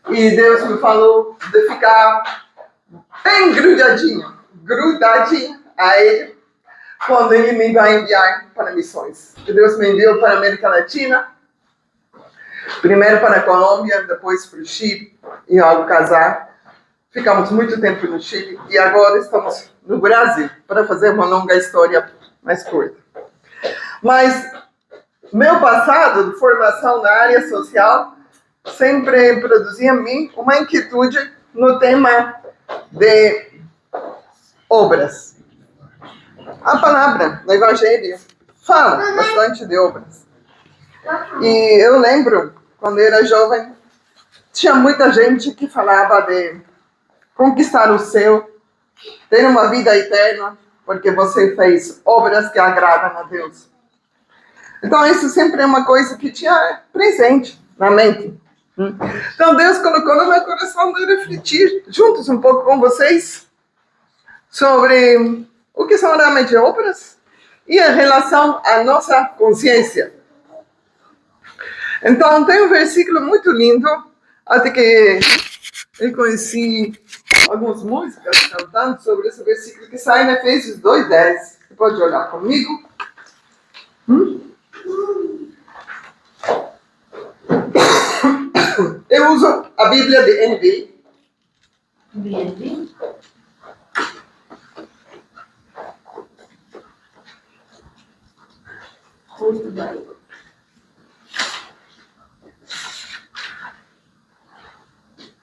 E Deus me falou de ficar bem grudadinho a Ele, quando Ele me vai enviar para missões. E Deus me enviou para a América Latina, primeiro para a Colômbia, depois para o Chile, e ao casar. Ficamos muito tempo no Chile e agora estamos no Brasil, para fazer uma longa história mais curta. Mas meu passado de formação na área social sempre produzia em mim uma inquietude no tema de obras. A palavra no Evangelho fala bastante de obras. E eu lembro, quando eu era jovem, tinha muita gente que falava de conquistar o céu, ter uma vida eterna, porque você fez obras que agradam a Deus. Então, isso sempre é uma coisa que tinha presente na mente. Então, Deus colocou no meu coração de refletir juntos um pouco com vocês sobre o que são realmente obras e em relação à nossa consciência. Então, tem um versículo muito lindo, até que eu conheci algumas músicas cantando sobre esse versículo que sai em Efésios 2:10. Você pode olhar comigo? Eu uso a Bíblia de NVI. NVI?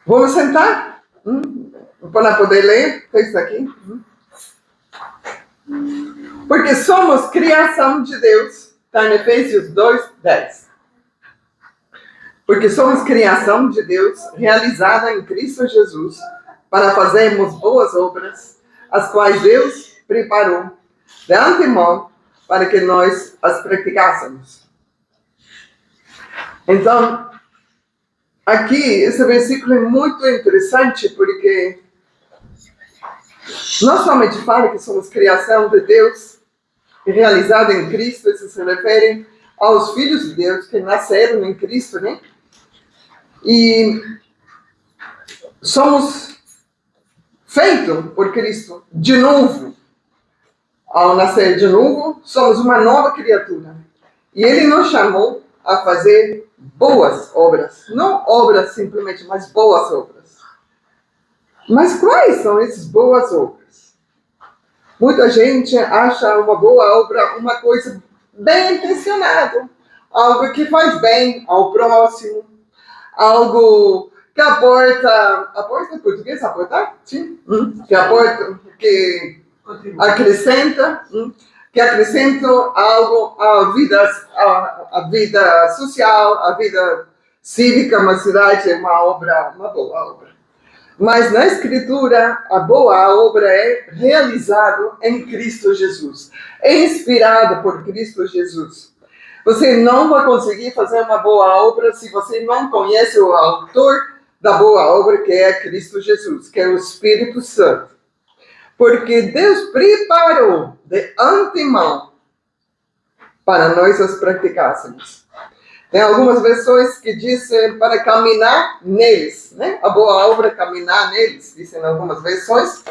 Vamos sentar? Para poder ler isso aqui. Porque somos criação de Deus. Está em Efésios 2:10. Porque somos criação de Deus, realizada em Cristo Jesus, para fazermos boas obras, as quais Deus preparou de antemão para que nós as praticássemos. Então, aqui, esse versículo é muito interessante, porque não somente fala que somos criação de Deus, realizada em Cristo, isso se refere aos filhos de Deus que nasceram em Cristo, né? E somos feitos por Cristo de novo. Ao nascer de novo, somos uma nova criatura. E Ele nos chamou a fazer boas obras. Não obras simplesmente, mas boas obras. Mas quais são essas boas obras? Muita gente acha uma boa obra uma coisa bem intencionada. Algo que faz bem ao próximo. Algo que aporta em português, aportar? Sim. Que aporta, que acrescenta, que acrescenta algo à vida social, à vida cívica, uma cidade, é uma boa obra. Mas na Escritura, a boa obra é realizada em Cristo Jesus. É inspirada por Cristo Jesus. Você não vai conseguir fazer uma boa obra se você não conhece o autor da boa obra, que é Cristo Jesus, que é o Espírito Santo. Porque Deus preparou de antemão para nós as praticássemos. Tem algumas versões que dizem para caminhar neles, né? A boa obra é caminhar neles, dizem algumas versões.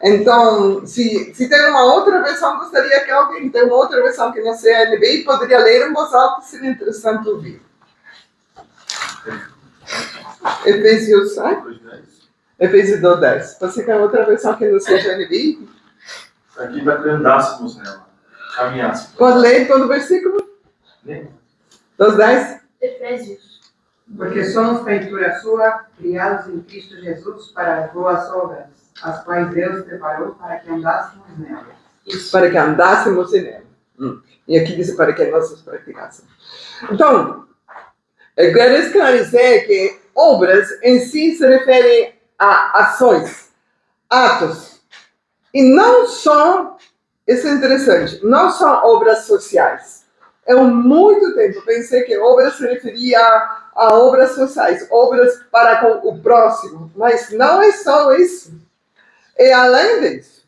Então, se tem uma outra versão, gostaria que alguém tem uma outra versão que não seja NBI, poderia ler em voz alta, seria interessante ouvir. Efésios 2:10. Você tem outra versão que não seja NBI? Aqui para que andássemos nela, caminhássemos. Pode ler todo o versículo? 2:10. Efésios. Porque somos feitura sua, criados em Cristo Jesus para as boas obras, as quais Deus preparou para que andássemos nela. Isso. Para que andássemos nela. E aqui diz para que nós os praticássemos. Então, eu quero esclarecer que obras em si se referem a ações, atos. E não só, isso é interessante, não são obras sociais. Eu, muito tempo, pensei que obras se referia a obras sociais, obras para com o próximo. Mas não é só isso. E além disso,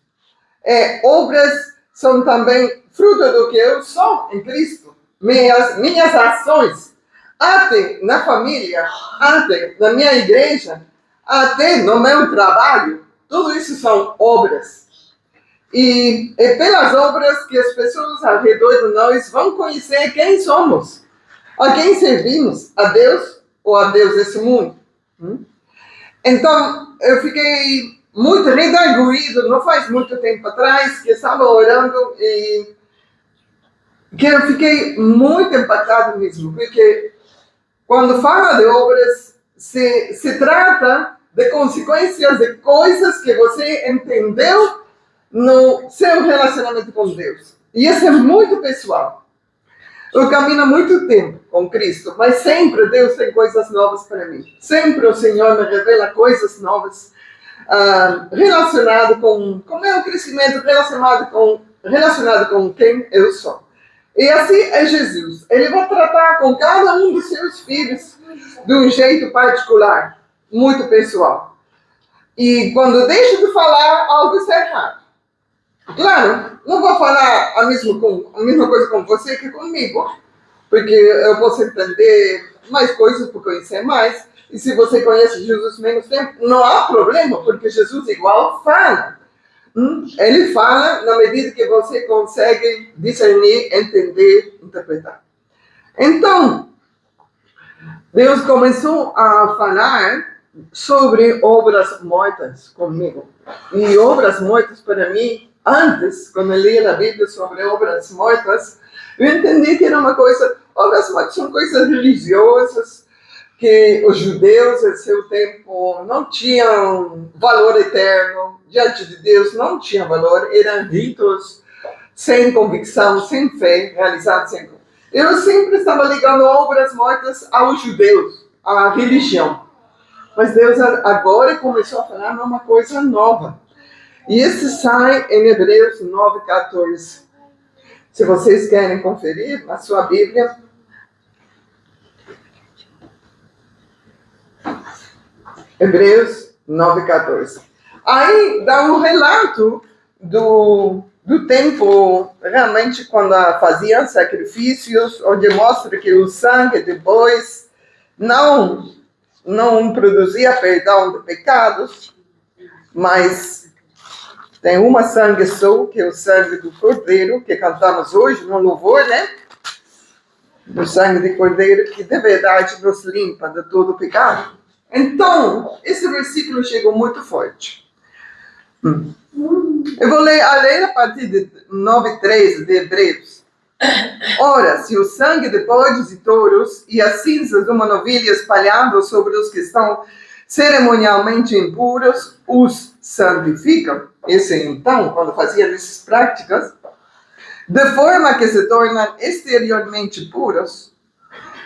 obras são também fruto do que eu sou em Cristo. Minhas ações, até na família, até na minha igreja, até no meu trabalho, tudo isso são obras. E é pelas obras que as pessoas ao redor de nós vão conhecer quem somos, a quem servimos, a Deus ou a Deus desse mundo. Então, eu fiquei muito redarguído, não faz muito tempo atrás, que estava orando e que eu fiquei muito impactado mesmo, porque quando fala de obras, se trata de consequências de coisas que você entendeu no seu relacionamento com Deus. E isso é muito pessoal. Eu caminho há muito tempo com Cristo, mas sempre Deus tem coisas novas para mim. Sempre o Senhor me revela coisas novas relacionadas com o meu crescimento, relacionado com quem eu sou. E assim é Jesus. Ele vai tratar com cada um dos seus filhos de um jeito particular, muito pessoal. E quando deixo de falar, algo está errado. Claro, não vou falar a mesma coisa com você que comigo, porque eu posso entender mais coisas por conhecer mais. E se você conhece Jesus menos tempo, não há problema, porque Jesus igual fala. Ele fala na medida que você consegue discernir, entender, interpretar. Então, Deus começou a falar sobre obras mortas comigo. E obras mortas para mim, antes, quando eu lia a Bíblia sobre obras mortas, eu entendi que era uma coisa, obras mortas são coisas religiosas, que os judeus, em seu tempo, não tinham valor eterno, diante de Deus não tinha valor, eram ritos sem convicção, sem fé, realizados sem fé. Eu sempre estava ligando obras mortas aos judeus, à religião. Mas Deus agora começou a falar uma coisa nova. E isso sai em Hebreus 9:14. Se vocês querem conferir na sua Bíblia, Hebreus 9:14. Aí dá um relato do tempo, realmente, quando faziam sacrifícios, onde mostra que o sangue de bois não produzia perdão de pecados, mas tem uma sangue só, que é o sangue do Cordeiro, que cantamos hoje no louvor, né? O sangue de Cordeiro, que de verdade nos limpa de todo o pecado. Então, esse versículo chegou muito forte. Eu vou ler a partir de 9:3 de Hebreus. Ora, se o sangue de bodes e touros e as cinzas de uma novilha espalhadas sobre os que estão cerimonialmente impuros os santificam, esse então, quando faziam essas práticas, de forma que se tornam exteriormente puros,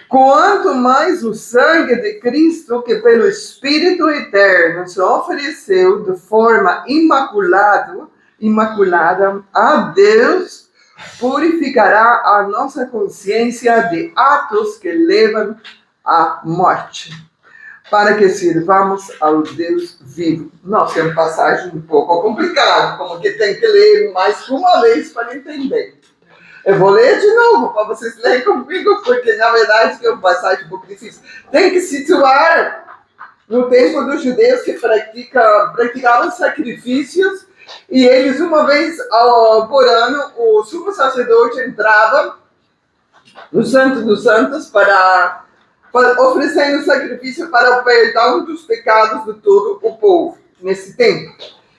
quanto mais o sangue de Cristo, que pelo Espírito Eterno se ofereceu de forma imaculada a Deus, purificará a nossa consciência de atos que levam à morte, para que sirvamos ao Deus vivo. Nossa, é uma passagem um pouco complicada, como que tem que ler mais que uma vez para entender. Eu vou ler de novo, para vocês lerem comigo, porque na verdade é uma passagem um pouco difícil. Tem que situar no tempo dos judeus que praticavam sacrifícios, e eles, uma vez por ano, o sumo sacerdote entrava no Santo dos Santos para oferecer um sacrifício para o perdão dos pecados de todo o povo, nesse tempo.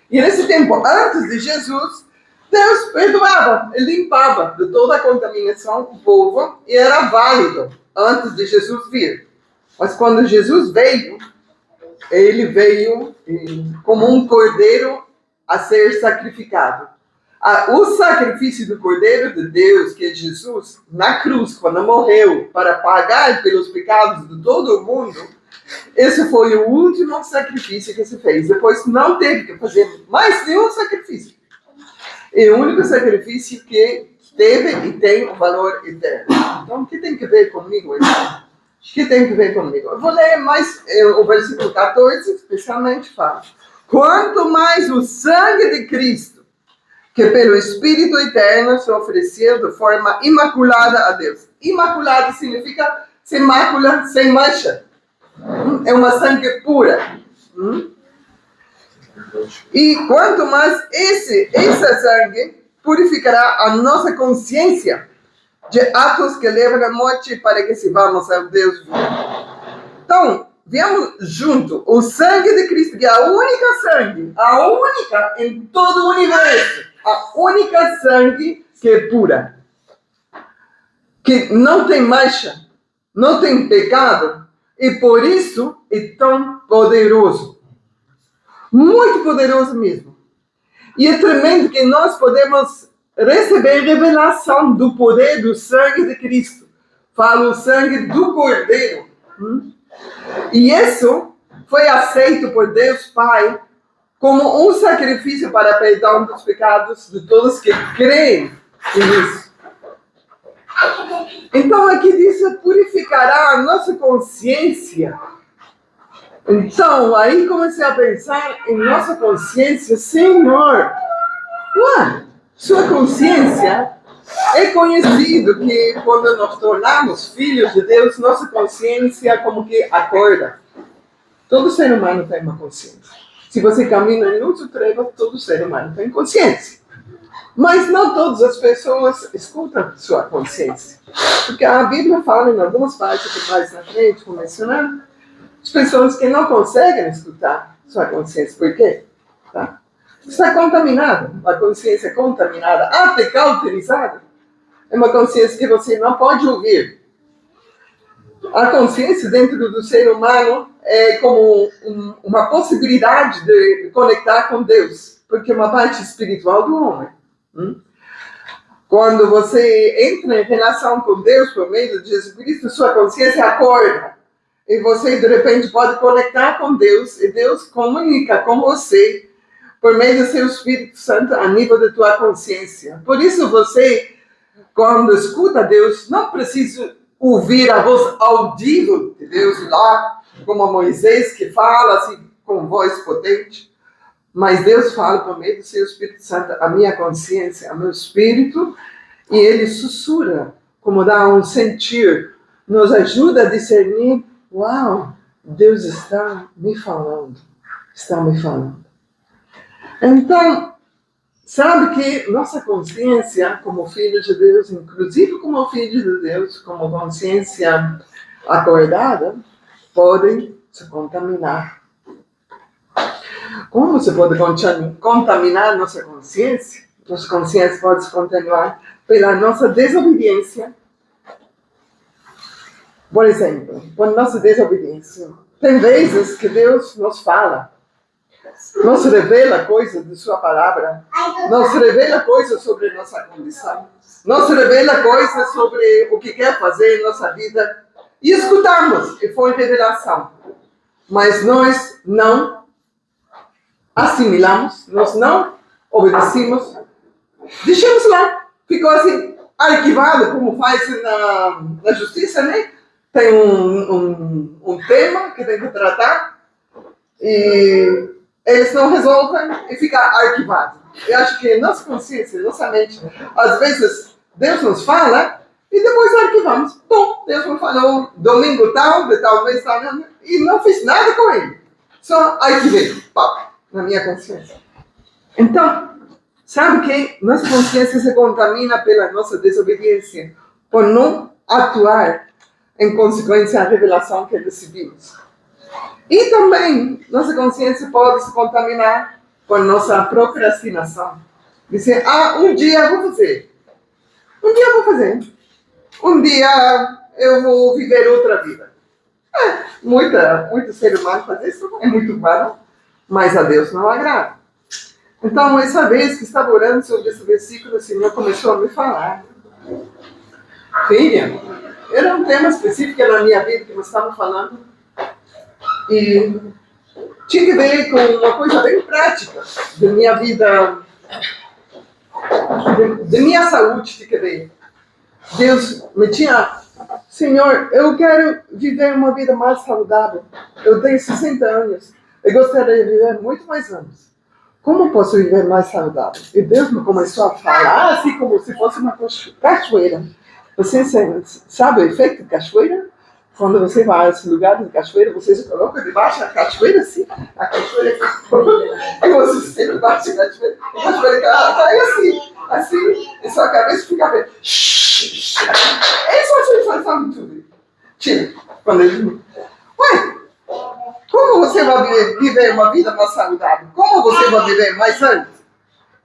E nesse tempo, antes de Jesus, Deus perdoava, limpava de toda a contaminação do povo, e era válido antes de Jesus vir. Mas quando Jesus veio, ele veio como um cordeiro a ser sacrificado. O sacrifício do Cordeiro de Deus, que é Jesus, na cruz, quando morreu para pagar pelos pecados de todo o mundo, esse foi o último sacrifício que se fez. Depois não teve que fazer mais nenhum sacrifício. É o único sacrifício que teve e tem um valor eterno. Então, o que tem que ver comigo, irmão? O que tem que ver comigo? Eu vou ler mais o versículo 14, especialmente fala: quanto mais o sangue de Cristo, que pelo Espírito Eterno se ofereceu de forma imaculada a Deus. Imaculada significa sem mácula, sem mancha. É uma sangue pura. E quanto mais essa sangue purificará a nossa consciência de atos que levam à morte para que sirvamos ao Deus vivo. Então, vemos junto o sangue de Cristo, que é a única em todo o universo, a única sangue que é pura, que não tem mancha, não tem pecado, e por isso é tão poderoso. Muito poderoso mesmo. E é tremendo que nós podemos receber revelação do poder do sangue de Cristo. Fala o sangue do Cordeiro. E isso foi aceito por Deus Pai como um sacrifício para perdão dos pecados de todos que creem nisso. Então aqui diz, purificará a nossa consciência. Então, aí comecei a pensar em nossa consciência. Senhor, sua consciência é conhecido que quando nós tornamos filhos de Deus, nossa consciência como que acorda. Todo ser humano tem uma consciência. Se você caminha em luz ou treva, todo ser humano tem consciência. Mas não todas as pessoas escutam sua consciência. Porque a Bíblia fala em algumas partes que mais na frente, como mencionando, as pessoas que não conseguem escutar sua consciência. Por quê? Tá? Está contaminada. A consciência contaminada, até cauterizada, é uma consciência que você não pode ouvir. A consciência dentro do ser humano é como uma possibilidade de conectar com Deus, porque é uma parte espiritual do homem. Quando você entra em relação com Deus por meio de Jesus Cristo, sua consciência acorda. E você, de repente, pode conectar com Deus, e Deus comunica com você por meio do seu Espírito Santo a nível da tua consciência. Por isso você, quando escuta Deus, não precisa ouvir a voz audível de Deus lá, como Moisés que fala assim, com voz potente. Mas Deus fala por meio do seu Espírito Santo a minha consciência, a meu espírito, e Ele sussurra, como dá um sentir, nos ajuda a discernir. Uau, Deus está me falando. Então, sabe que nossa consciência, como filho de Deus, inclusive como filho de Deus, como consciência acordada, podem se contaminar. Como você pode contaminar nossa consciência? Nossa consciência pode se contaminar pela nossa desobediência. Por exemplo, por nossa desobediência. Tem vezes que Deus nos fala, nos revela coisas de sua palavra, nos revela coisas sobre nossa condição, nos revela coisas sobre o que quer fazer em nossa vida, e escutamos, e foi revelação. Mas nós não assimilamos, nós não obedecemos, deixamos lá, ficou assim, arquivado, como faz na justiça, né? Tem um tema que tem que tratar e eles não resolvem e fica arquivado. Eu acho que nossa consciência, nossa mente, às vezes Deus nos fala e depois arquivamos. Bom, Deus me falou domingo tal, de tal mês tal, e não fiz nada com ele. Só arquivei, na minha consciência. Então, sabe que nossa consciência se contamina pela nossa desobediência, por não atuar em consequência à revelação que recebemos. E também, nossa consciência pode se contaminar por nossa procrastinação. Dizer, um dia eu vou fazer. Um dia eu vou viver outra vida. Muito ser humano faz isso, é muito claro, mas a Deus não agrada. Então, essa vez que estava orando sobre esse versículo, o Senhor começou a me falar. Filha, era um tema específico na minha vida que nós estávamos falando. E tinha que ver com uma coisa bem prática da minha vida, da minha saúde, tinha que ver. Deus me tinha, Senhor, eu quero viver uma vida mais saudável. Eu tenho 60 anos. Eu gostaria de viver muito mais anos. Como posso viver mais saudável? E Deus me começou a falar assim como se fosse uma cachoeira. Você sabe o efeito de cachoeira? quando você vai a esse lugar de cachoeira, você se coloca debaixo da cachoeira, assim, a cachoeira aí você se senta debaixo da cachoeira, a cachoeira cai assim, e sua cabeça fica bem. Isso é a sensação de tudo. Tira, quando ele... Ué, como você vai viver uma vida mais saudável? Como você vai viver mais antes?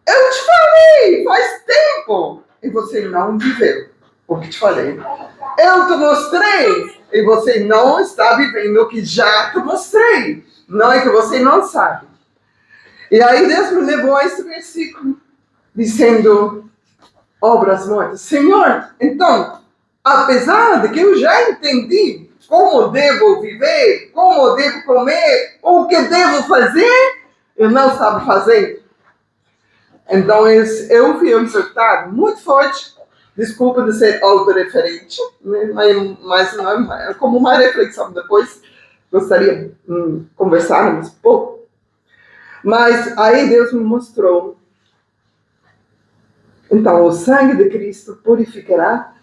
Eu te falei, faz tempo, e você não viveu o que te falei. Eu te mostrei, e você não está vivendo o que já te mostrei. Não é que você não sabe. E aí Deus me levou a esse versículo, dizendo, obras mortas. Senhor, então, apesar de que eu já entendi como devo viver, como devo comer, o que devo fazer, eu não estava fazendo. Então eu fui exortado muito forte. Desculpa de ser autorreferente, né? Mas não é como uma reflexão. Depois gostaria de conversarmos um pouco. Mas aí Deus me mostrou. Então, o sangue de Cristo purificará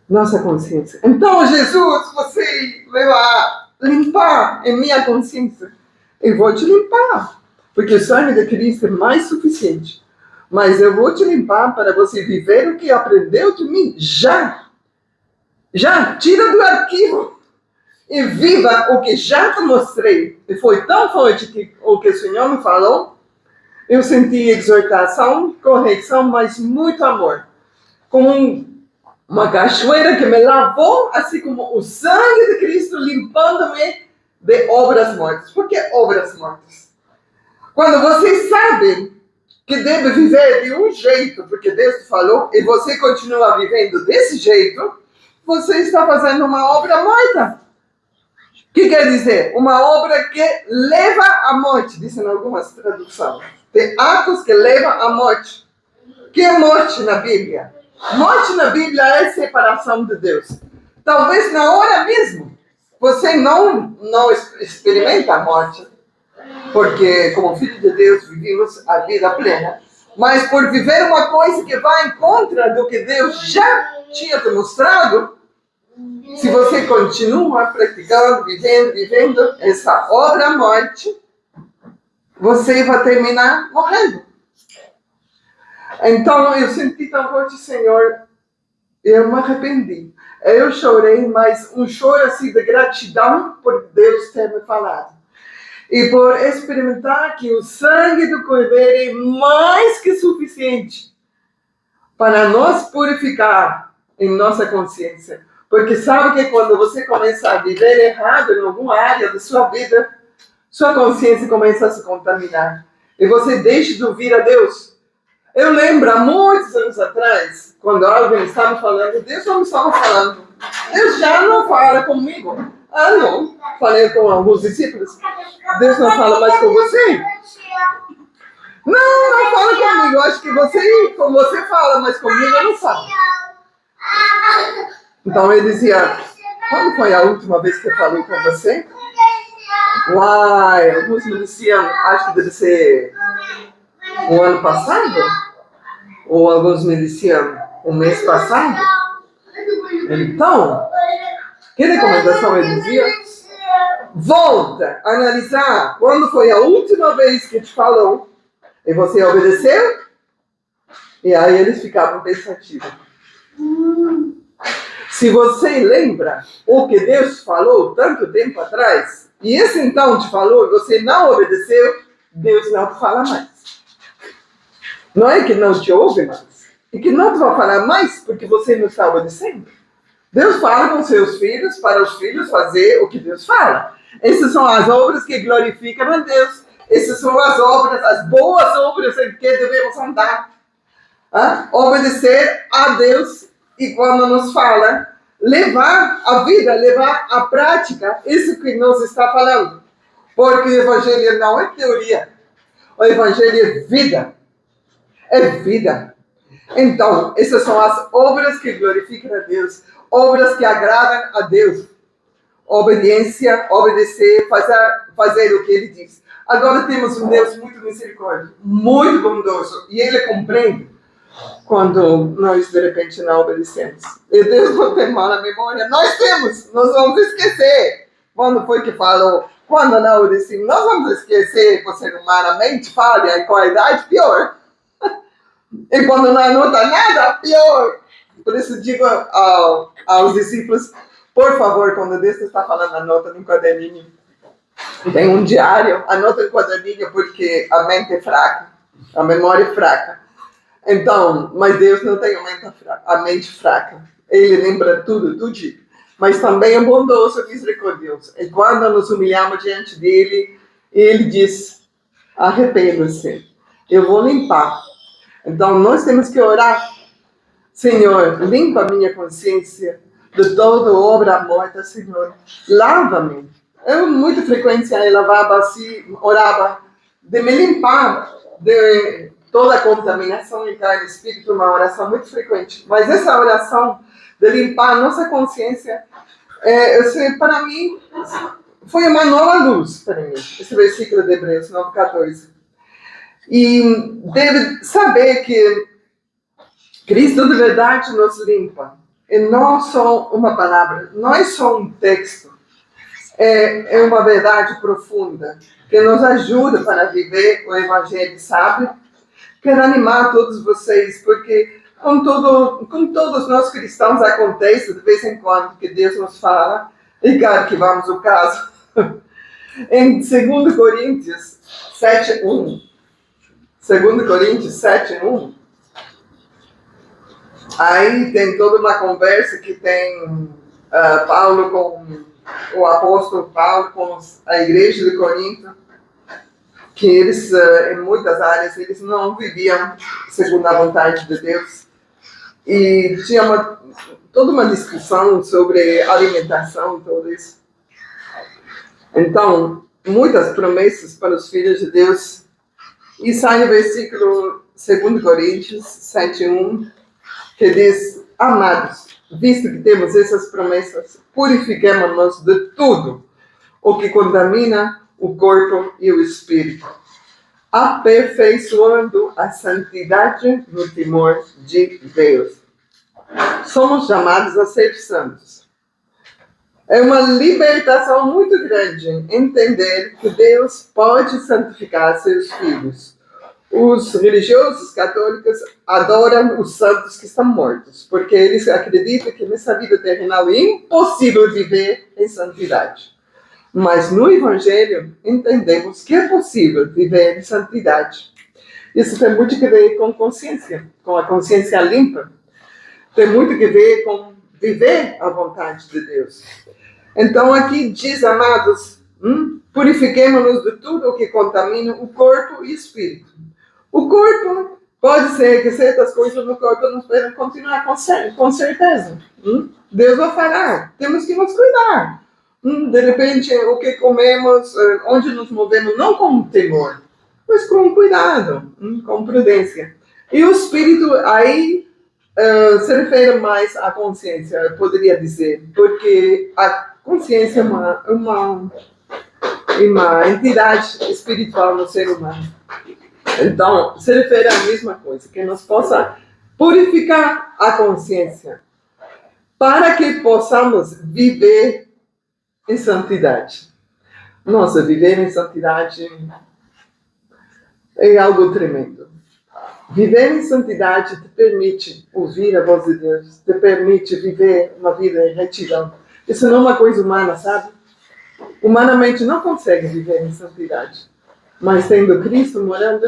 nossa consciência. Então, Jesus, você vai limpar em minha consciência. Eu vou te limpar, porque o sangue de Cristo é mais suficiente. Mas eu vou te limpar para você viver o que aprendeu de mim. Já, tira do arquivo e viva o que já te mostrei. E foi tão forte que o que o Senhor me falou, eu senti exortação, correção, mas muito amor. Como uma cachoeira que me lavou, assim como o sangue de Cristo limpando-me de obras mortas. Por que obras mortas? Quando você sabe que deve viver de um jeito, porque Deus te falou, e você continua vivendo desse jeito, você está fazendo uma obra morta. O que quer dizer? Uma obra que leva à morte, dizem algumas traduções. Tem atos que levam à morte. O que é morte na Bíblia? Morte na Bíblia é separação de Deus. Talvez na hora mesmo você não experimenta a morte, porque como filho de Deus vivemos a vida plena, mas por viver uma coisa que vai em contra do que Deus já tinha te mostrado, se você continua praticando, vivendo essa obra-morte, você vai terminar morrendo. Então eu senti tão forte, Senhor, eu me arrependi. Eu chorei, mas um choro assim de gratidão por Deus ter me falado. E por experimentar que o sangue do Cordeiro é mais que suficiente para nos purificar em nossa consciência. Porque sabe que quando você começa a viver errado em alguma área da sua vida, sua consciência começa a se contaminar. E você deixa de ouvir a Deus. Eu lembro, há muitos anos atrás, quando alguém estava falando, Deus não estava falando. Deus já não fala comigo. Ah, não. Falei com alguns discípulos. Deus não fala mais com você? Não fala comigo. Acho que com você fala, mas comigo não fala. Então ele dizia, quando foi a última vez que eu falei com você? Uai, alguns me diziam, acho que deve ser o ano passado. Ou alguns me diziam, o mês passado. Então, que recomendação ele dizia? Volta a analisar quando foi a última vez que te falou e você obedeceu. E aí eles ficavam pensativos. Se você lembra o que Deus falou tanto tempo atrás, e esse então te falou e você não obedeceu, Deus não te fala mais. Não é que não te ouve mais, é que não te vai falar mais porque você não está obedecendo. Deus fala com seus filhos para os filhos fazer o que Deus fala. Essas são as obras que glorificam a Deus. Essas são as obras, as boas obras em que devemos andar. Obedecer a Deus e quando nos fala, levar a vida, levar a prática, isso que nos está falando. Porque o Evangelho não é teoria. O Evangelho é vida. É vida. Então, essas são as obras que glorificam a Deus. Obras que agradam a Deus. Obediência, obedecer, fazer o que Ele diz. Agora temos um Deus muito misericórdia, muito bondoso. E Ele compreende. quando nós de repente não obedecemos. E Deus não tem mal na memória. Nós temos, nós vamos esquecer. Quando foi que falou? Quando não obedecemos, nós vamos esquecer, por ser humanamente falha, e com a idade, pior. E quando não anota nada, pior. Por isso digo aos discípulos, por favor, quando Deus está falando, anota no caderninho. Tem um diário, anota no caderninho, porque a mente é fraca, a memória é fraca. Então, mas Deus não tem a mente fraca. Ele lembra tudo, tudinho. Mas também é bondoso e misericordioso. E quando nos humilhamos diante dele, ele diz, arrependa-se, eu vou limpar. Então, nós temos que orar. Senhor, limpa a minha consciência de toda obra morta, Senhor. Lava-me. Eu, muita frequência, lavava assim, orava de me limpar de toda a contaminação em carne e espírito, uma oração muito frequente. Mas essa oração de limpar a nossa consciência, para mim, foi uma nova luz para mim. Esse versículo de Hebreus 9:14. E deve saber que Cristo de verdade nos limpa. E não só uma palavra, não é só um texto. É uma verdade profunda que nos ajuda para viver o Evangelho, sabe? Quero animar todos vocês, porque com todos nós cristãos acontece de vez em quando que Deus nos fala, e claro que vamos ao caso. Em 2 Coríntios 7:1, 2 Coríntios 7:1, aí tem toda uma conversa que tem Paulo com o apóstolo Paulo com a igreja de Corinto, que eles, em muitas áreas, eles não viviam segundo a vontade de Deus. E tinha toda uma discussão sobre alimentação e tudo isso. Então, muitas promessas para os filhos de Deus. E sai o versículo 2 Coríntios 7:1, que diz, amados, visto que temos essas promessas, purifiquemo-nos de tudo o que contamina o corpo e o espírito, aperfeiçoando a santidade no temor de Deus. Somos chamados a ser santos. É uma libertação muito grande entender que Deus pode santificar seus filhos. Os religiosos católicos adoram os santos que estão mortos, porque eles acreditam que nessa vida terrenal é impossível viver em santidade. Mas no Evangelho entendemos que é possível viver em santidade. Isso tem muito a ver com consciência, com a consciência limpa. Tem muito a ver com viver a vontade de Deus. Então aqui diz, amados, purifiquemo-nos de tudo o que contamina o corpo e o espírito. O corpo, pode ser que certas coisas no corpo não podem continuar com certeza. Deus vai falar, temos que nos cuidar. De repente, o que comemos, onde nos movemos, não com temor, mas com cuidado, com prudência. E o espírito aí se refere mais à consciência, eu poderia dizer, porque a consciência é uma entidade espiritual no ser humano. Então, se refere à mesma coisa, que nos possa purificar a consciência, para que possamos viver em santidade. Nossa, viver em santidade é algo tremendo. Viver em santidade te permite ouvir a voz de Deus, te permite viver uma vida em retidão. Isso não é uma coisa humana, sabe? Humanamente não consegue viver em santidade. Mas tendo Cristo morando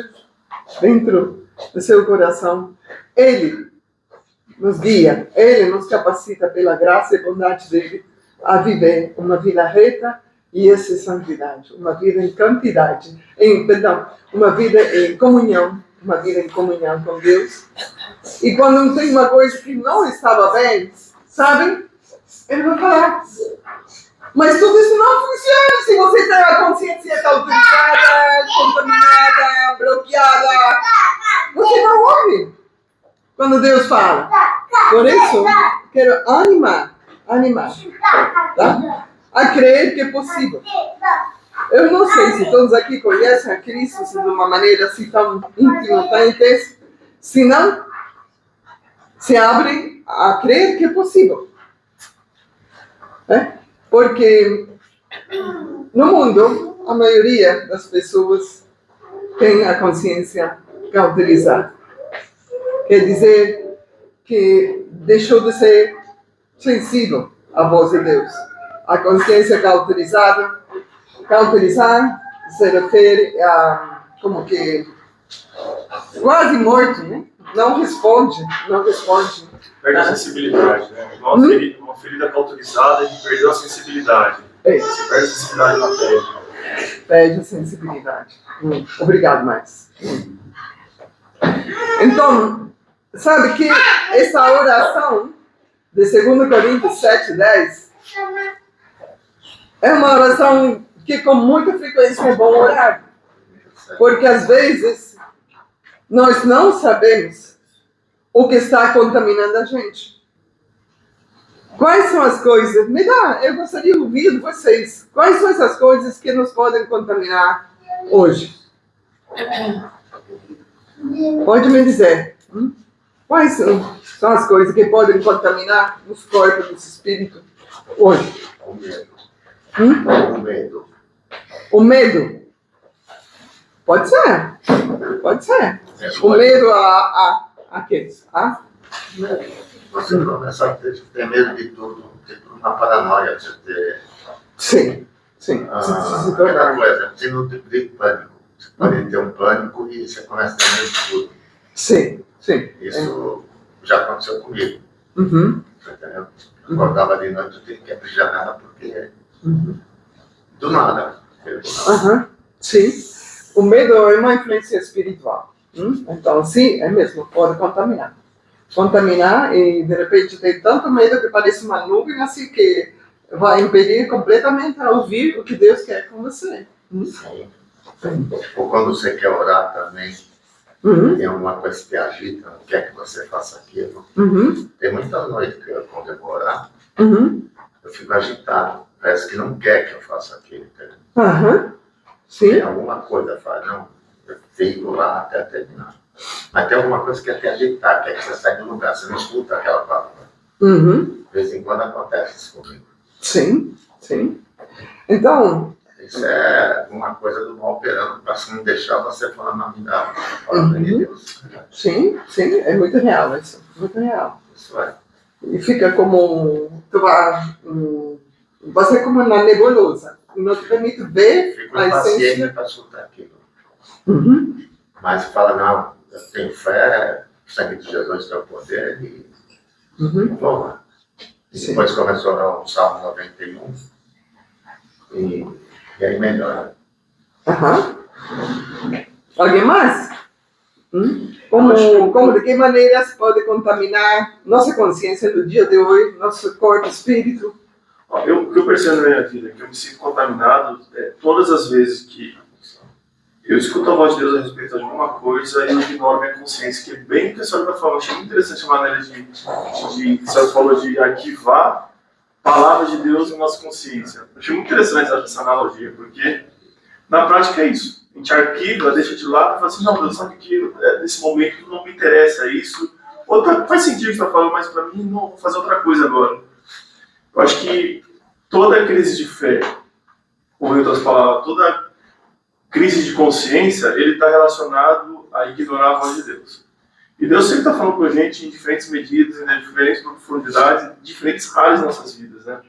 dentro do seu coração, Ele nos guia, Ele nos capacita pela graça e bondade dEle a viver uma vida reta e essa santidade, uma vida em cantidade, uma vida em comunhão, uma vida em comunhão com Deus. E quando tem uma coisa que não estava bem, sabem? Ele vai falar. Mas tudo isso não funciona se você tem a consciência cauterizada, contaminada, bloqueada. Você não ouve quando Deus fala. Por isso, quero animar, tá? A crer que é possível. Eu não sei se todos aqui conhecem a Cristo de uma maneira assim tão íntima, tão intensa. Se não, se abre a crer que é possível. Né? Porque no mundo, a maioria das pessoas tem a consciência cauterizada. Quer dizer que deixou de ser sensível à voz de Deus. A consciência cauterizar se refere a como que quase morto, né? Não responde. Perde a sensibilidade, né? Uma ferida cauterizada e perdeu a sensibilidade. Você perde a sensibilidade na pele. Perde a sensibilidade. Obrigado, Max. Então, sabe que essa oração de 2 Coríntios 7:10 é uma oração que com muita frequência é bom orar. Porque às vezes nós não sabemos o que está contaminando a gente. Quais são as coisas? Eu gostaria de ouvir de vocês. Quais são essas coisas que nos podem contaminar hoje? Pode me dizer. Quais são as coisas que podem contaminar os corpos, os espíritos hoje? O medo. O medo. O medo? Pode ser. O medo a quê? Você começa a ter medo de tudo, uma paranoia, você ter... Sim. Aquela coisa, você não tem pânico. Você pode ter um pânico e você começa a ter medo de tudo. Sim. Isso já aconteceu comigo. Uhum. Você entendeu? Eu acordava de noite, eu tinha que abrir janela porque... Do nada. Sim. O medo é uma influência espiritual. Então, sim, é mesmo, pode contaminar. E de repente tem tanto medo que parece uma nuvem assim que vai impedir completamente a ouvir o que Deus quer com você. Sim. Ou quando você quer orar também, tem alguma coisa que te agita, não quer que você faça aquilo. Tem muitas noites que quando eu vou orar, eu fico agitado. Parece que não quer que eu faça aquilo. Sim. Tem alguma coisa, fala, não, eu fico lá até terminar. Mas tem alguma coisa que quer te agitar, quer que você saia do lugar, você não escuta aquela palavra. De vez em quando acontece isso comigo. Sim. Então... Isso é uma coisa do mal operando para não deixar você falar na vida, palavra de Deus. Sim, é muito real isso. Muito real. Isso é. E fica como... Você é como na nebulosa. Não te permite ver Fico a impaciente essência. para escutar aquilo. Mas fala, não, eu tenho fé, o sangue de Jesus tem o poder e vamos lá. E depois começou a orar o Salmo 91 e aí melhora. Alguém mais? De que maneira se pode contaminar nossa consciência no dia de hoje, nosso corpo, espírito? O que eu percebo na minha vida, que eu me sinto contaminado, todas as vezes que eu escuto a voz de Deus a respeito de alguma coisa e eu ignoro minha consciência, que é bem o que a senhora falou. Achei muito interessante a maneira que a senhora falou de arquivar palavras de Deus em nossa consciência. Achei muito interessante essa analogia, porque na prática é isso. A gente arquiva, deixa de lado e fala assim, não, Deus sabe que nesse momento não me interessa isso. Faz sentido o que você está falando, mas para mim não, vou fazer outra coisa agora. Eu acho que toda crise de fé, ou em outras palavras, toda crise de consciência, ele está relacionado a ignorar a voz de Deus. E Deus sempre está falando com a gente em diferentes medidas, em diferentes profundidades, em diferentes áreas das nossas vidas, né?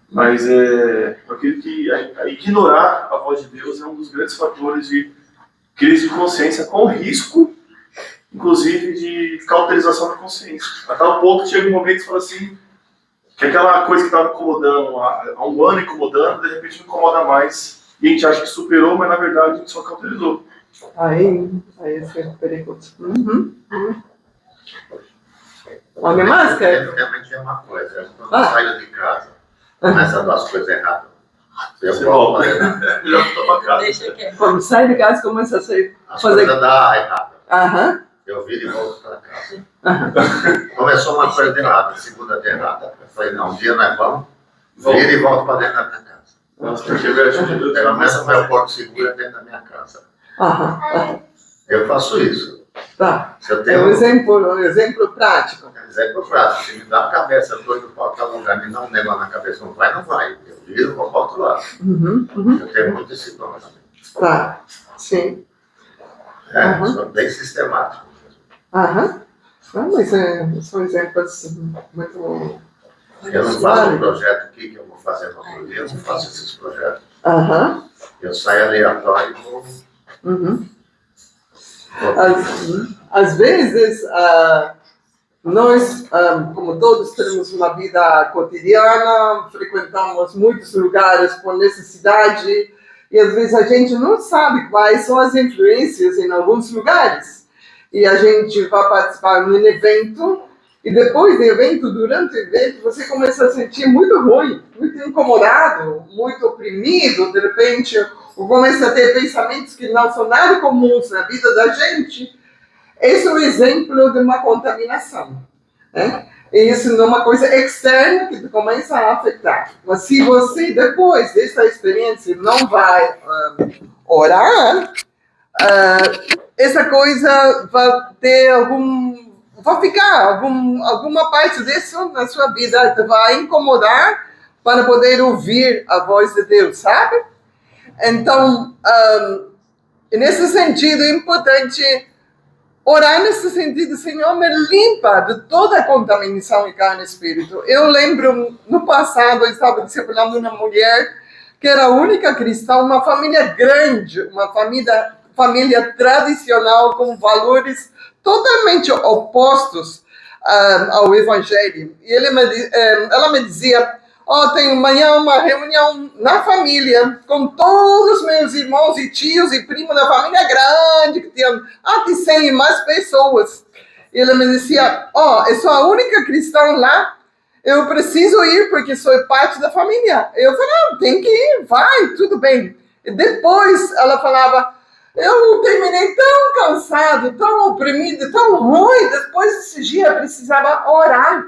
Mas eu acredito que ignorar a voz de Deus é um dos grandes fatores de crise de consciência, com risco, inclusive, de cauterização da consciência. A tal ponto que chega um momento que você fala assim, que aquela coisa que estava incomodando há um ano incomodando, de repente não incomoda mais. E a gente acha que superou, mas na verdade a gente só cauterizou. Aí isso é perigoso. Alguém mais quer? Realmente é uma coisa. Quando eu saio de casa, começa a dar as coisas erradas. Você volta. Já voltou para casa. Deixa quieto. Quando sai de casa, começa a fazer... As coisas dão errado. Eu viro e volto para casa. Começou uma coisa de errada, segunda de errada. Eu falei, não, um dia nós vamos, vira e volto para dentro da minha casa. Nossa, porque eu acho que Pelo menos o meu porto seguro é dentro da minha casa. Eu faço isso. Tá. Se eu É tenho um exemplo prático. exemplo prático, se me dá a cabeça doido para tal lugar e não negócio na cabeça, não vai, não vai. Eu viro e vou para o outro lado. Eu tenho muito esse problema também. Tá, sim. Sou bem sistemático. Aham. Ah, mas são exemplos muito... Eu não faço um projeto aqui que eu vou fazer no outro dia, eu não faço esses projetos. Aham. Eu saio aleatório e vou... Às vezes, nós, como todos, temos uma vida cotidiana, frequentamos muitos lugares por necessidade, e às vezes a gente não sabe quais são as influências em alguns lugares. E a gente vai participar de um evento, e depois do evento, durante o evento, você começa a sentir muito ruim, muito incomodado, muito oprimido, de repente, ou começa a ter pensamentos que não são nada comuns na vida da gente. Esse é um exemplo de uma contaminação. Né? E isso não é uma coisa externa que começa a afetar. Mas se você, depois dessa experiência, não vai orar, essa coisa vai ter vai ficar alguma parte disso na sua vida, vai incomodar para poder ouvir a voz de Deus, sabe? Então, nesse sentido, é importante orar nesse sentido, Senhor, me limpa de toda a contaminação em carne e espírito. Eu lembro, no passado, eu estava discipulando uma mulher que era a única cristã, uma família grande, uma família tradicional, com valores totalmente opostos ao Evangelho. E ela me dizia, tenho amanhã uma reunião na família, com todos os meus irmãos e tios e primos da família grande, que tinham de 100 e mais pessoas. E ela me dizia, eu sou a única cristã lá, eu preciso ir porque sou parte da família. Eu falei, não, tem que ir, vai, tudo bem. E depois ela falava, eu terminei tão cansado, tão oprimido, tão ruim, depois desse dia eu precisava orar.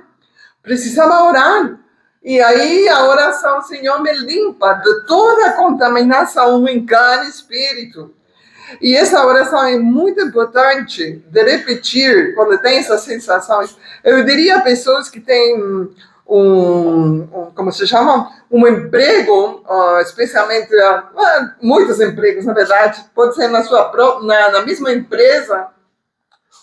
E aí a oração, Senhor, me limpa de toda a contaminação em carne e espírito. E essa oração é muito importante de repetir quando tem essas sensações. Eu diria a pessoas que têm como se chama? Um emprego, especialmente, muitos empregos, na verdade, pode ser na mesma empresa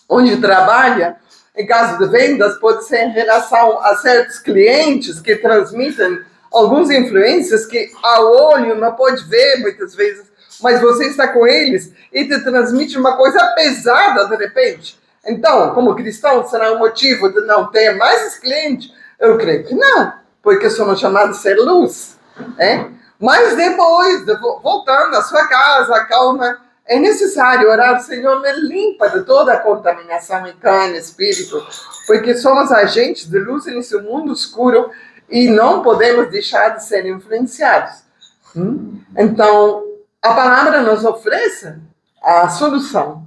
onde trabalha, em caso de vendas, pode ser em relação a certos clientes que transmitem algumas influências que ao olho não pode ver muitas vezes, mas você está com eles e te transmite uma coisa pesada de repente. Então, como cristão, será um motivo de não ter mais esse cliente? Eu creio que não, porque somos chamados a ser luz. Mas depois, voltando à sua casa, calma, é necessário orar, Senhor, me limpa de toda a contaminação em carne e espírito, porque somos agentes de luz nesse mundo escuro e não podemos deixar de ser influenciados. Então, a palavra nos oferece a solução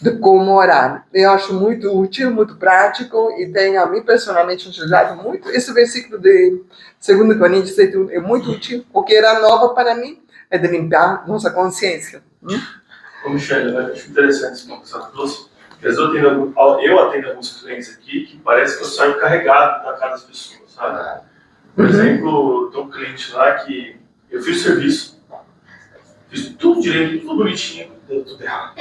de como orar. Eu acho muito útil, muito prático, e tem a mim personalmente ajudado muito. Esse versículo de 2 Coríntios é muito útil, porque era nova para mim, é de limpar nossa consciência. Ô, Michele, eu acho interessante esse ponto que você trouxe. Eu atendo alguns clientes aqui que parece que eu saio carregado da cara das pessoas, sabe? Por exemplo, tem um cliente lá que eu fiz o serviço, fiz tudo direito, tudo bonitinho, deu tudo errado.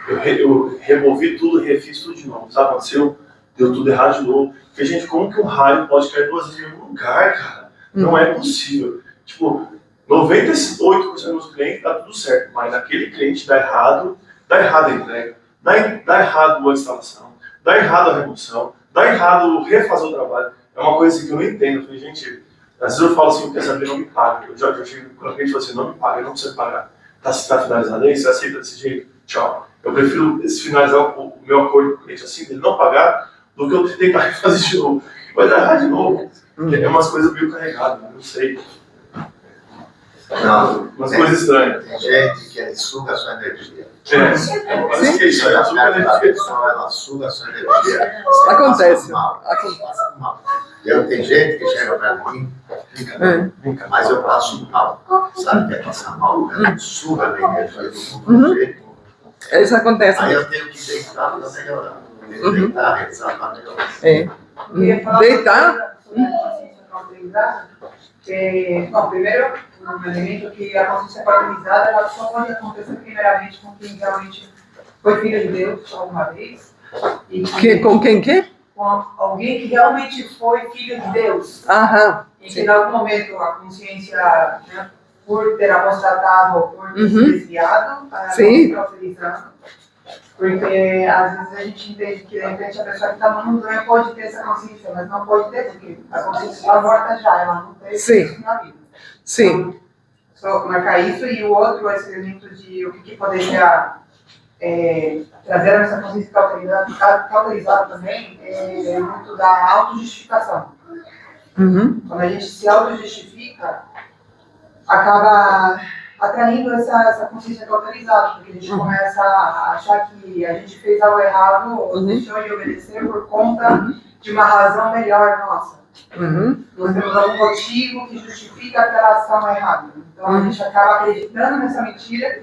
Eu removi tudo, refiz tudo de novo, sabe? Aconteceu, deu tudo errado de novo. Porque, gente, como que um raio pode cair 2 vezes no mesmo lugar, cara? Não é possível. Tipo, 98% dos meus clientes dá tudo certo, mas naquele cliente dá errado a entrega, dá errado a instalação, dá errado a remoção, dá errado refazer o trabalho. É uma coisa que eu não entendo. Eu falei, gente, às vezes eu falo assim, quer saber, não me paga. Eu já chego quando a cliente fala assim, não me paga, eu não preciso pagar. Tá finalizado aí, você aceita desse jeito? Tchau. Eu prefiro finalizar o meu acordo com o cliente assim, dele não pagar, do que eu tentar fazer de novo. Vai dar errado de novo. É umas coisas meio carregadas, não sei. Não, umas coisas estranhas. Tem gente que suga a sua energia. Parece que é isso, suga a energia. Ela suga a sua energia. Acontece. Passa mal. Tem gente que chega pra mim, mas eu passo mal. Sabe o que é passar mal? Ela suga a energia do mundo. Isso acontece. Aí eu tenho que deitar para melhorar. Deitar, rezar para melhorar. Eu queria falar Deitar? uma coisa sobre a consciência cauterizada. Bom, primeiro, um elemento que a consciência cauterizada ela só pode acontecer primeiramente com quem realmente foi filho de Deus alguma vez. E Com quem que? com alguém que realmente foi filho de Deus. Aham. E que em algum momento a consciência, né, por ter apostatado ou por ter se desviado, ela Sim. se cauterizando. Porque às vezes a gente entende que de repente a pessoa que está no mundo também pode ter essa consciência, mas não pode ter, porque a consciência está morta já, ela não teve Sim. isso na vida. Sim. Então, só marcar isso e o outro, esse elemento de o que poderia trazer a nossa consciência cauterizada também, é muito da autojustificação. Uhum. Quando a gente se autojustifica, acaba atraindo essa consciência cauterizada, porque a gente começa a achar que a gente fez algo errado ou deixou de obedecer por conta de uma razão melhor nossa. Uhum. Nós temos algum motivo que justifica aquela ação errada. Então a gente acaba acreditando nessa mentira,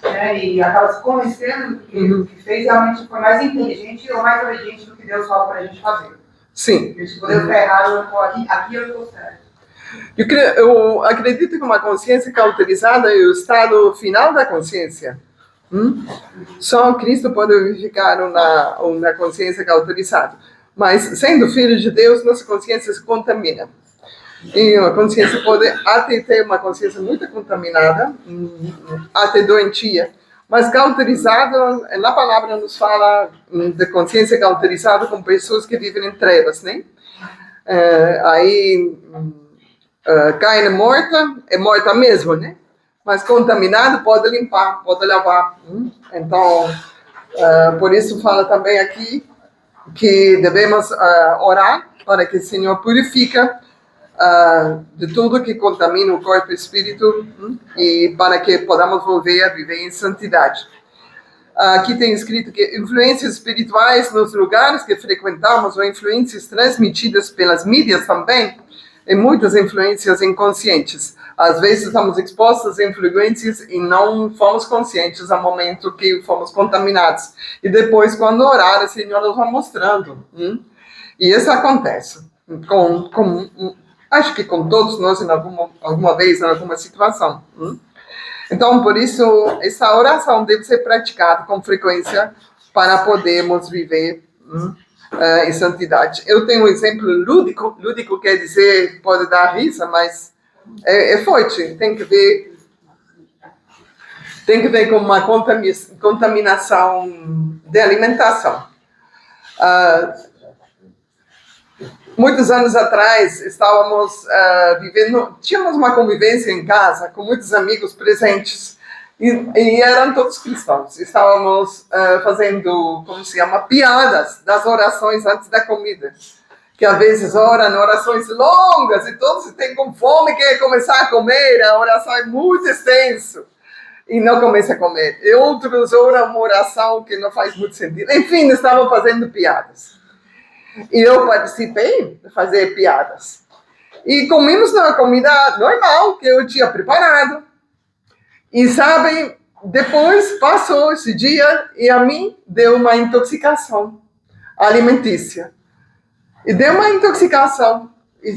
né, e acaba se convencendo que o que fez realmente foi mais inteligente ou mais obediente do que Deus fala para a gente fazer. Sim. Se Deus está errado, eu estou aqui eu estou certo. Eu acredito que uma consciência cauterizada é o estado final da consciência. Só Cristo pode vivificar uma consciência cauterizada. Mas, sendo filho de Deus, nossa consciência se contamina. E a consciência pode até ter uma consciência muito contaminada, até doentia. Mas cauterizada, na palavra nos fala de consciência cauterizada com pessoas que vivem em trevas, né? Carne é morta mesmo, né? Mas contaminado pode limpar, pode lavar. Então, por isso fala também aqui que devemos orar para que o Senhor purifica de tudo que contamina o corpo e o espírito e para que podamos volver a viver em santidade. Aqui tem escrito que influências espirituais nos lugares que frequentamos ou influências transmitidas pelas mídias também, e muitas influências inconscientes. Às vezes estamos expostos a influências e não fomos conscientes ao momento que fomos contaminados. E depois, quando orar, o Senhor nos vai mostrando. E isso acontece. Acho que com todos nós, em alguma vez, em alguma situação. Então, por isso, essa oração deve ser praticada com frequência para podermos viver em santidade. Eu tenho um exemplo lúdico. Lúdico quer dizer, pode dar risa, mas é forte. Tem que ver com uma contaminação de alimentação. Muitos anos atrás, estávamos tínhamos uma convivência em casa com muitos amigos presentes e eram todos cristãos. Estávamos fazendo, piadas das orações antes da comida. Que às vezes oram orações longas e todos têm com fome, querem começar a comer, a oração é muito extensa e não começa a comer. E outros oram uma oração que não faz muito sentido. Enfim, estavam fazendo piadas. E eu participei de fazer piadas. E comemos uma comida normal que eu tinha preparado. E sabem, depois passou esse dia e a mim deu uma intoxicação alimentícia. E deu uma intoxicação. E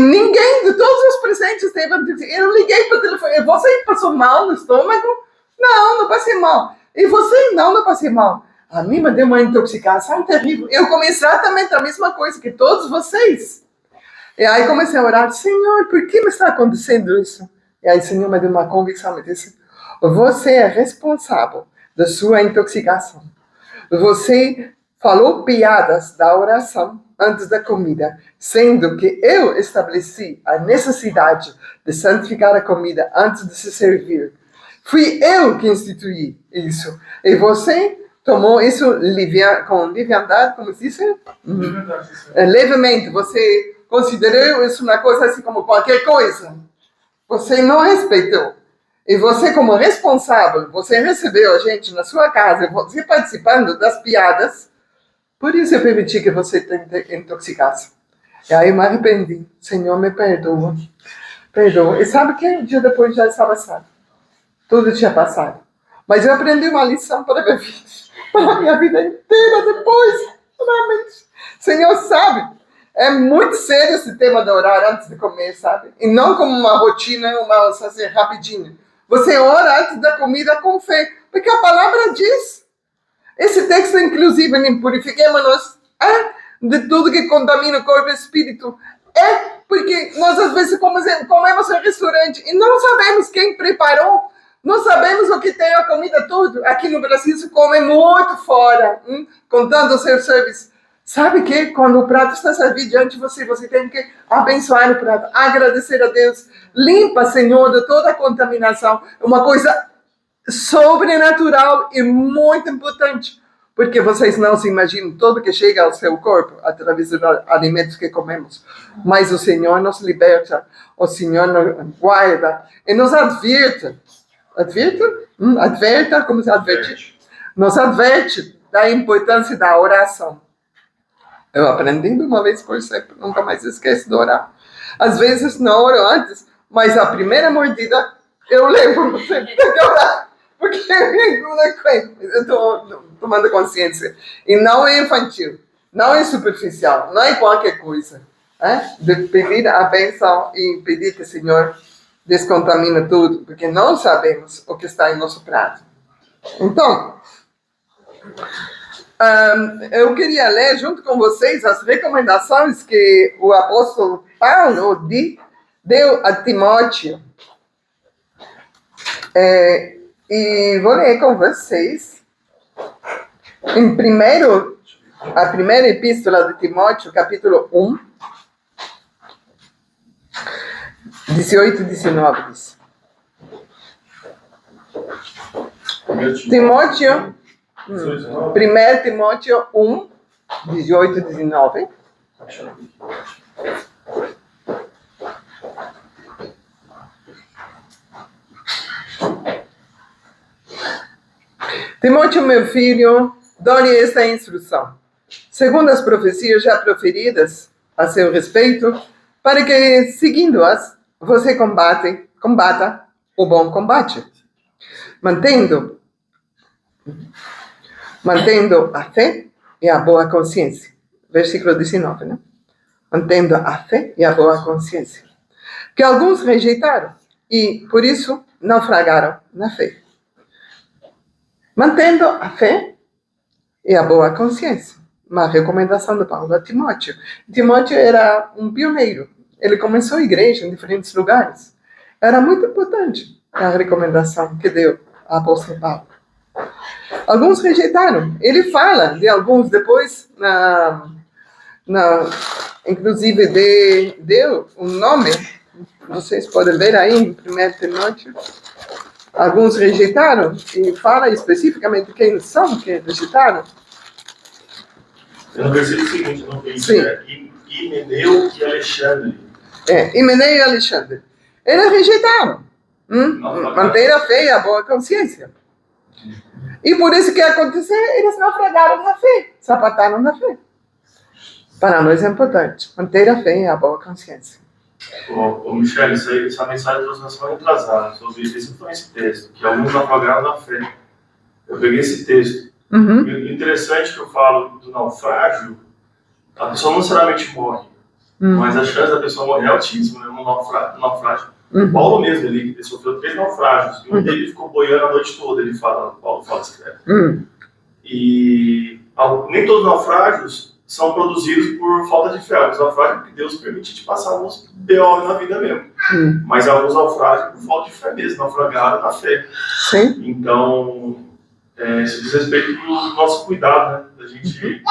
ninguém de todos os presentes teve intoxicação. Eu liguei para o telefone. Você passou mal no estômago? Não passei mal. E você? Não passei mal. A mim me deu uma intoxicação terrível. Eu comi exatamente a mesma coisa que todos vocês. E aí comecei a orar. Senhor, por que me está acontecendo isso? E aí o Senhor me deu uma convicção. Me disse, você é responsável da sua intoxicação. Você falou piadas da oração antes da comida, sendo que eu estabeleci a necessidade de santificar a comida antes de se servir. Fui eu que instituí isso. E você tomou isso com leviandade, como se diz? Levemente. Você considerou isso uma coisa assim como qualquer coisa. Você não respeitou. E você, como responsável, você recebeu a gente na sua casa, você participando das piadas, por isso eu permiti que você intoxicasse. E aí eu me arrependi. Senhor, me perdoa. Perdoa. E sabe que um dia depois já estava salvo. Tudo tinha passado. Mas eu aprendi uma lição para a minha vida inteira depois. Realmente. O Senhor sabe. É muito sério esse tema de orar antes de comer, sabe? E não como uma rotina, uma assim, rapidinho. Você ora antes da comida com fé. Porque a palavra diz. Esse texto, inclusive, purifiquemos-nos de tudo que contamina o corpo e o espírito. Porque nós, às vezes, comemos em restaurante e não sabemos quem preparou. Não sabemos o que tem a comida toda. Aqui no Brasil se come muito fora, contando o seu serviço. Sabe que quando o prato está servido diante de você, você tem que abençoar o prato, agradecer a Deus. Limpa, Senhor, de toda a contaminação. É uma coisa sobrenatural e muito importante. Porque vocês não se imaginam tudo que chega ao seu corpo através dos alimentos que comemos. Mas o Senhor nos liberta, o Senhor nos guarda e nos adverte. Adverta, como se adverte? Nos adverte da importância da oração. Eu aprendi uma vez por sempre, nunca mais esqueço de orar. Às vezes não oro antes, mas a primeira mordida eu lembro sempre de orar. Porque eu estou tomando consciência. E não é infantil, não é superficial, não é qualquer coisa. De pedir a bênção e pedir que o Senhor descontamine tudo, porque não sabemos o que está em nosso prato. Então, eu queria ler junto com vocês as recomendações que o apóstolo Paulo deu a Timóteo. E vou ler com vocês. A primeira epístola de Timóteo, capítulo 1, 18 e 19 diz. Timóteo, 1 Timóteo 1, 18 e 19. Timóteo, meu filho, dou-lhe esta instrução, segundo as profecias já proferidas a seu respeito, para que, seguindo-as, você combata o bom combate, mantendo a fé e a boa consciência. Versículo 19, né? Mantendo a fé e a boa consciência. Que alguns rejeitaram e, por isso, naufragaram na fé. Mantendo a fé e a boa consciência. Uma recomendação de Paulo a Timóteo. Timóteo era um pioneiro. Ele começou a igreja em diferentes lugares. Era muito importante a recomendação que deu o apóstolo Paulo. Alguns rejeitaram. Ele fala de alguns depois, inclusive deu um nome, vocês podem ver aí em 1 Timóteo. Alguns rejeitaram, e fala especificamente quem são que rejeitaram. No versículo seguinte, não tem isso, Himeneu e Alexandre. Himeneu e Alexandre. Eles rejeitaram. Manter a fé e a boa consciência. E por isso que aconteceu, eles naufragaram na fé, sapataram na fé. Para nós é importante manter a fé e a boa consciência. Michel, essa mensagem trouxe na semana atrasada sobre esse texto, que alguns naufragaram na fé. Eu peguei esse texto. E o interessante que eu falo do naufrágio, a pessoa não necessariamente morre, mas a chance da pessoa morrer é altíssima, né? No naufrágio. Paulo mesmo, ele sofreu 3 naufrágios, e um deles ficou boiando a noite toda, Paulo fala escreve. E nem todos os naufrágios são produzidos por falta de fé. Alguns naufrágios porque Deus permite te passar alguns B.O. na vida mesmo. Mas alguns naufrágios por falta de fé mesmo, naufragaram na fé. Sim. Então, isso diz respeito do nosso cuidado, né?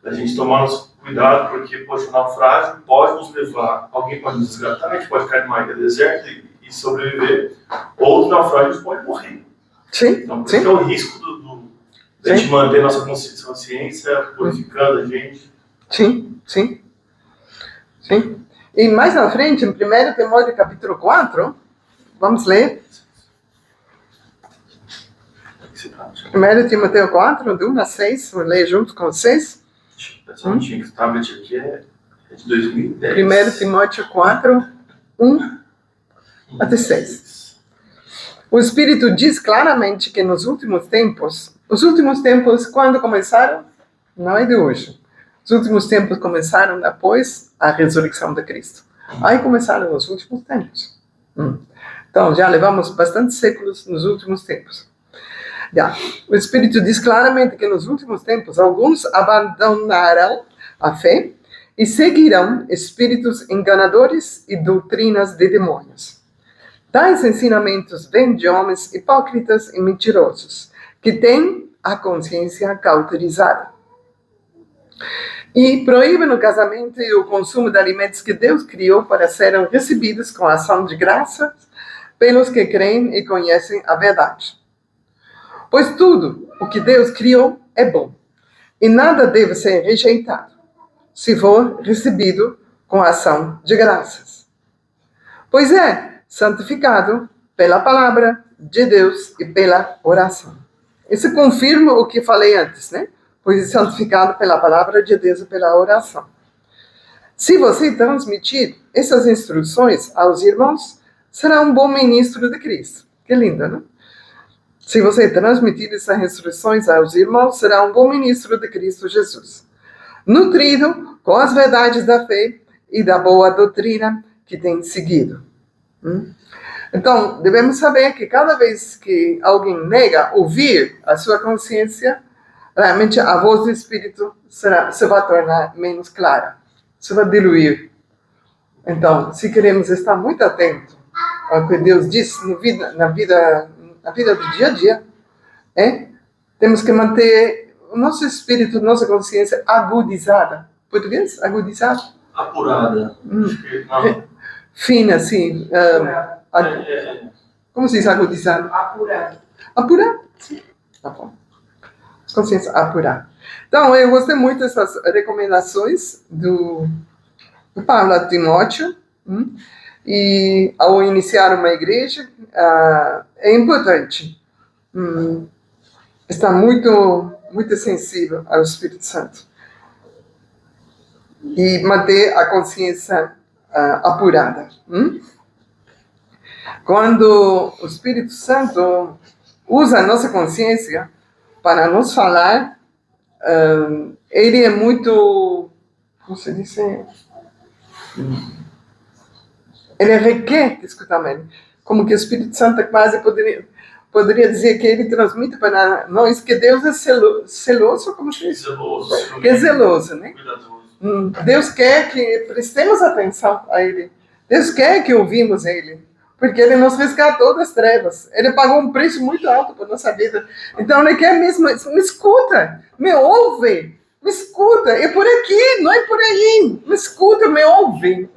Da gente tomar nosso cuidado, porque, poxa, o naufrágio pode nos levar, alguém pode nos resgatar, a gente pode cair numa ilha deserta e sobreviver. Outros naufrágios podem morrer. Sim. Então, por isso é o risco de a gente manter nossa consciência purificando a gente. Sim. E mais na frente, em 1 Timóteo capítulo 4, vamos ler. 1 Timóteo 4, de 1 a 6, vou ler junto com vocês. Essa antiga tablet aqui é de 2010. 1 Timóteo 4, 1 até 6. O Espírito diz claramente que nos últimos tempos, quando começaram, não é de hoje. Os últimos tempos começaram após a ressurreição de Cristo. Aí começaram os últimos tempos. Então, já levamos bastante séculos nos últimos tempos. Já. O Espírito diz claramente que nos últimos tempos, alguns abandonarão a fé e seguirão espíritos enganadores e doutrinas de demônios. Tais ensinamentos vêm de homens hipócritas e mentirosos, que têm a consciência cauterizada. E proíbem o casamento e o consumo de alimentos que Deus criou para serem recebidos com ação de graças pelos que creem e conhecem a verdade. Pois tudo o que Deus criou é bom, e nada deve ser rejeitado, se for recebido com ação de graças. Pois é santificado pela palavra de Deus e pela oração. Isso confirma o que falei antes, né? Pois é santificado pela palavra de Deus e pela oração. Se você transmitir essas instruções aos irmãos, será um bom ministro de Cristo. Que lindo, né? Se você transmitir essas instruções aos irmãos, será um bom ministro de Cristo Jesus, nutrido com as verdades da fé e da boa doutrina que tem seguido. Então, devemos saber que cada vez que alguém nega ouvir a sua consciência, realmente a voz do Espírito se vai tornar menos clara, se vai diluir. Então, se queremos estar muito atentos ao que Deus diz na vida do dia a dia, temos que manter o nosso espírito, nossa consciência agudizada. Português? Agudizada? Apurada. Fina, assim. Como se diz agudizada? Apurado. Apurada? Sim. Tá bom. Consciência apurada. Então, eu gostei muito dessas recomendações do Paulo a Timóteo. E ao iniciar uma igreja, é importante estar muito, muito sensível ao Espírito Santo e manter a consciência apurada. Quando o Espírito Santo usa a nossa consciência para nos falar, ele é muito, como se diz? Ele requer escutamento. Como que o Espírito Santo quase poderia dizer que ele transmite para nós que Deus é celoso, como se diz? Zeloso. Que é zeloso, né? Cuidadoso. Deus quer que prestemos atenção a Ele. Deus quer que ouvimos Ele. Porque Ele nos resgatou das trevas. Ele pagou um preço muito alto por nossa vida. Então Ele quer mesmo, me escuta, me ouve, me escuta. É por aqui, não é por aí. Me escuta, me ouve.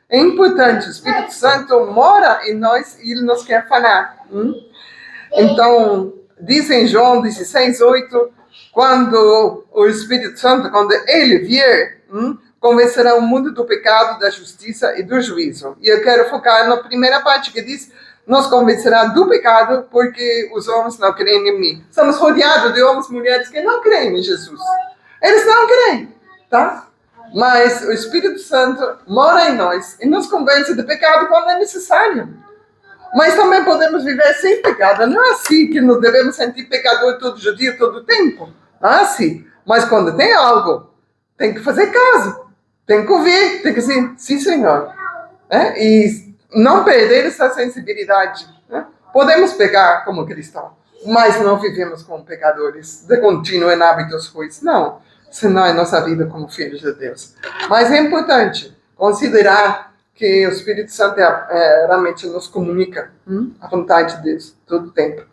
É importante. O Espírito Santo mora em nós e Ele nos quer falar. Então, diz em João 16:8, quando o Espírito Santo, quando Ele vier, convencerá o mundo do pecado, da justiça e do juízo. E eu quero focar na primeira parte que diz, nos convencerá do pecado porque os homens não creem em mim. Estamos rodeados de homens e mulheres que não creem em Jesus. Eles não creem, tá? Mas o Espírito Santo mora em nós e nos convence de pecado quando é necessário. Mas também podemos viver sem pecado. Não é assim que nos devemos sentir pecador todo dia, todo tempo. Não é assim. Mas quando tem algo, tem que fazer caso. Tem que ouvir, tem que dizer, sim, Senhor. E não perder essa sensibilidade. Podemos pecar como cristãos, mas não vivemos como pecadores, de contínuo em hábitos ruins. Não, senão é nossa vida como filhos de Deus. Mas é importante considerar que o Espírito Santo realmente nos comunica a vontade de Deus todo o tempo.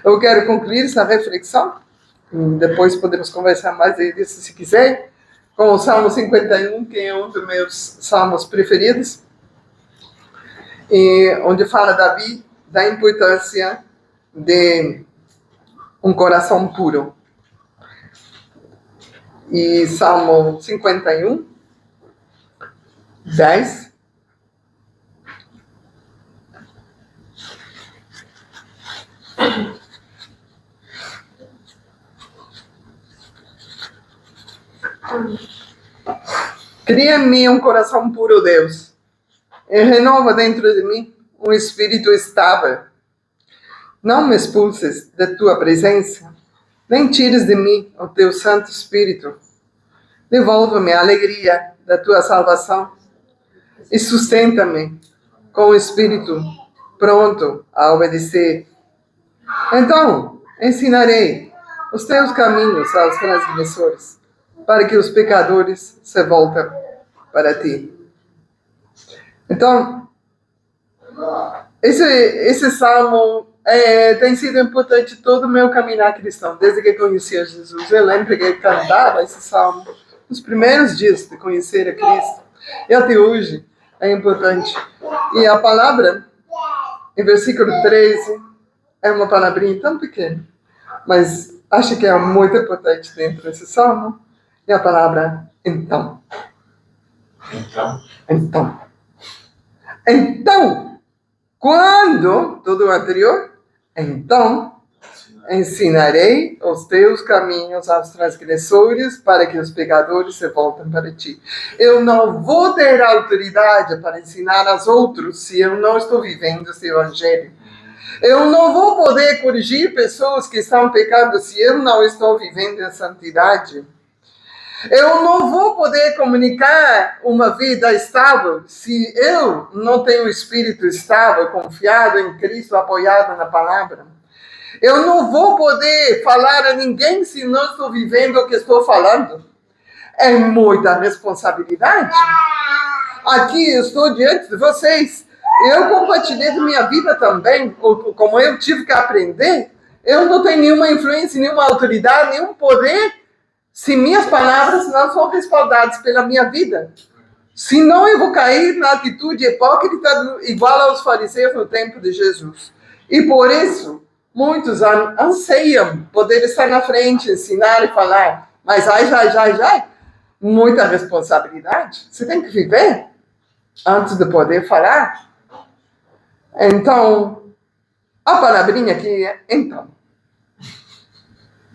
Eu quero concluir essa reflexão, depois podemos conversar mais disso se quiser, com o Salmo 51, que é um dos meus salmos preferidos, e onde fala Davi da importância de um coração puro. E Salmo 51, 10. Cria em mim um coração puro, Deus, e renova dentro de mim um espírito estável. Não me expulses da tua presença, nem tires de mim o teu Santo Espírito. Devolva-me a alegria da tua salvação e sustenta-me com o espírito pronto a obedecer. Então, ensinarei os teus caminhos aos transgressores, para que os pecadores se voltem para ti. Então, esse salmo tem sido importante todo o meu caminhar cristão, desde que conheci a Jesus. Eu lembro que eu cantava esse salmo nos primeiros dias de conhecer a Cristo. E até hoje é importante. E a palavra, em versículo 13, é uma palavrinha tão pequena, mas acho que é muito importante dentro desse salmo. É a palavra então. Então, quando, tudo o anterior, então, ensinarei os teus caminhos aos transgressores para que os pecadores se voltem para ti. Eu não vou ter autoridade para ensinar aos outros se eu não estou vivendo esse evangelho. Eu não vou poder corrigir pessoas que estão pecando se eu não estou vivendo a santidade. Eu não vou poder comunicar uma vida estável se eu não tenho um espírito estável, confiado em Cristo, apoiado na palavra. Eu não vou poder falar a ninguém se não estou vivendo o que estou falando. É muita responsabilidade. Aqui eu estou diante de vocês. Eu compartilhei da minha vida também, como eu tive que aprender. Eu não tenho nenhuma influência, nenhuma autoridade, nenhum poder, se minhas palavras não são respaldadas pela minha vida. Senão eu vou cair na atitude hipócrita igual aos fariseus no tempo de Jesus. E por isso, muitos anseiam poder estar na frente, ensinar e falar. Mas muita responsabilidade. Você tem que viver antes de poder falar. Então, a palavrinha aqui é então.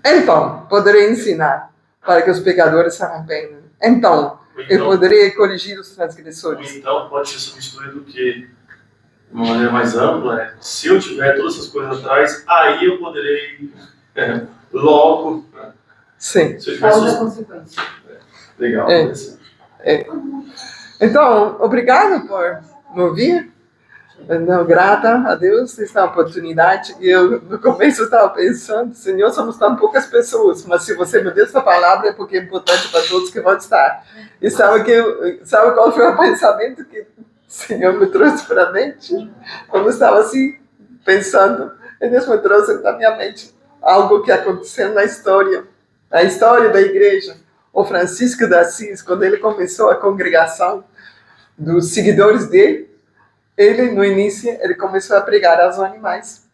Então, poderei ensinar para que os pecadores se arrependam. Então, eu poderei corrigir os transgressores. Então, pode ser substituído que, de uma maneira mais ampla, né? Se eu tiver todas essas coisas atrás, aí eu poderei logo... Sim. Se eu tiver Causa consequência. Legal. Então, obrigado por me ouvir. Não, grata a Deus essa oportunidade. Eu, no começo, estava pensando, Senhor, somos tão poucas pessoas, mas se você me deu essa palavra é porque é importante para todos que vão estar. E sabe qual foi o pensamento que o Senhor me trouxe para a mente? Quando eu estava assim, pensando, Deus me trouxe na minha mente algo que aconteceu na história da igreja. O Francisco de Assis, quando ele começou a congregação dos seguidores dele, ele, no início, ele começou a pregar aos animais.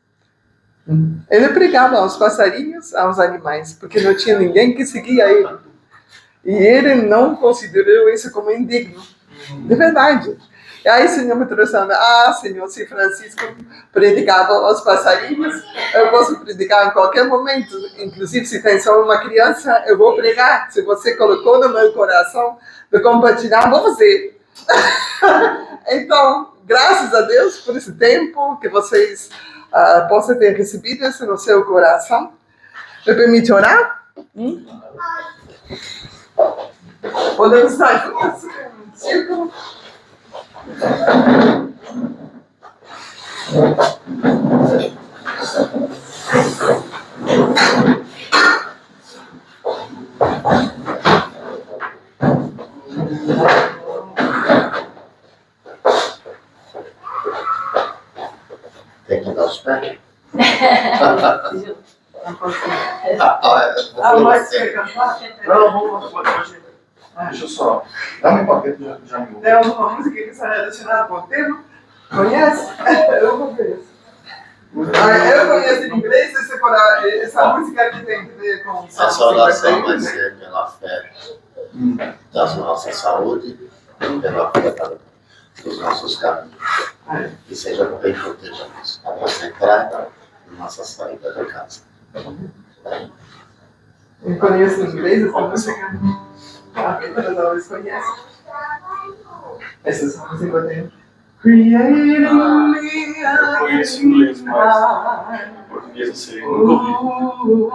Ele pregava aos passarinhos, aos animais, porque não tinha ninguém que seguia ele. E ele não considerou isso como indigno. De verdade. E aí o Senhor me trouxe, Senhor, se Francisco predicava aos passarinhos, eu posso predicar em qualquer momento. Inclusive, se tem só uma criança, eu vou pregar. Se você colocou no meu coração de compartilhar, vou fazer. Então, graças a Deus por esse tempo que vocês possam ter recebido isso no seu coração. Me permite orar? Podemos estar juntos? Círculo. Tem que dar os pés. Mas você quer cantar? Não, pode. Deixa eu só. Dá um papel já me Tem alguma música que está relacionada com o tema? Conhece? Eu conheço. Eu conheço em inglês, essa música aqui tem que ver com... Essa oração vai ser pela fé da nossa saúde, pela fé dos nossos caminhos. Que seja bem protegidos a nossa entrada e nossa saída da casa. Eu conheço em inglês essa música. Todas elas conhecem. Essa música eu tenho. Creating me Eu conheço inglês, mas em português não sei, nunca ouvi.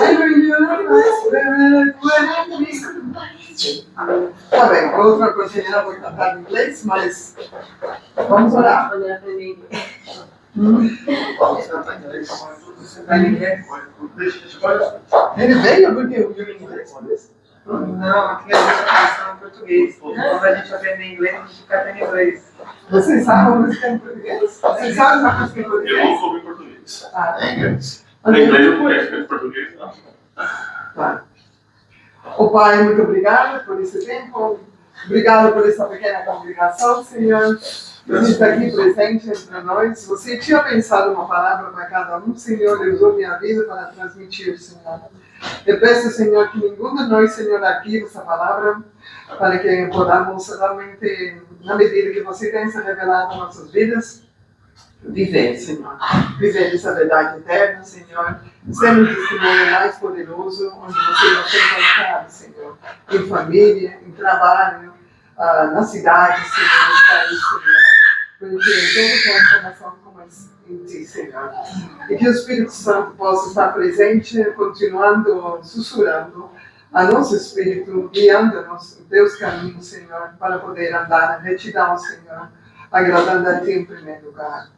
I renew my spirit when I Tá bem, a outra continuidade vou cantar em inglês, mas vamos orar. Ele veio porque eu vi em inglês, Não, aqui a gente canção em português. Quando a gente aprende inglês, a gente canta em inglês. Vocês sabem a música em português? Vocês sabem a música em Eu português? nunca ouvi em português. Ah, É inglês. Em inglês eu conheço, mas em português não. tá. Ô Pai, muito obrigado por esse tempo. Obrigado por essa pequena congregação, Senhor. Você está aqui presente entre nós. Você tinha pensado uma palavra para cada um, Senhor, e usou minha vida para transmitir, Senhor. Eu peço, Senhor, que nenhum de nós, Senhor, arquive essa palavra, para que podamos realmente, na medida que você tem se revelado em nossas vidas, viver, Senhor. Viver essa verdade eterna, Senhor. Ser um testemunho mais poderoso, onde você nos tem colocado, Senhor. Em família, em trabalho, na cidade, Senhor, no país, Senhor. Porque toda transformação começa em Ti, Senhor. E que o Espírito Santo possa estar presente, continuando, sussurrando a nosso espírito, guiando-nos em Teus caminhos, Senhor, para poder andar em retidão, Senhor, agradando a Ti em primeiro lugar.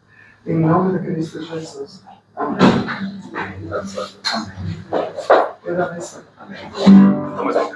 Em nome de Cristo Jesus. Amém. Deus abençoe. Então, mais uma canção.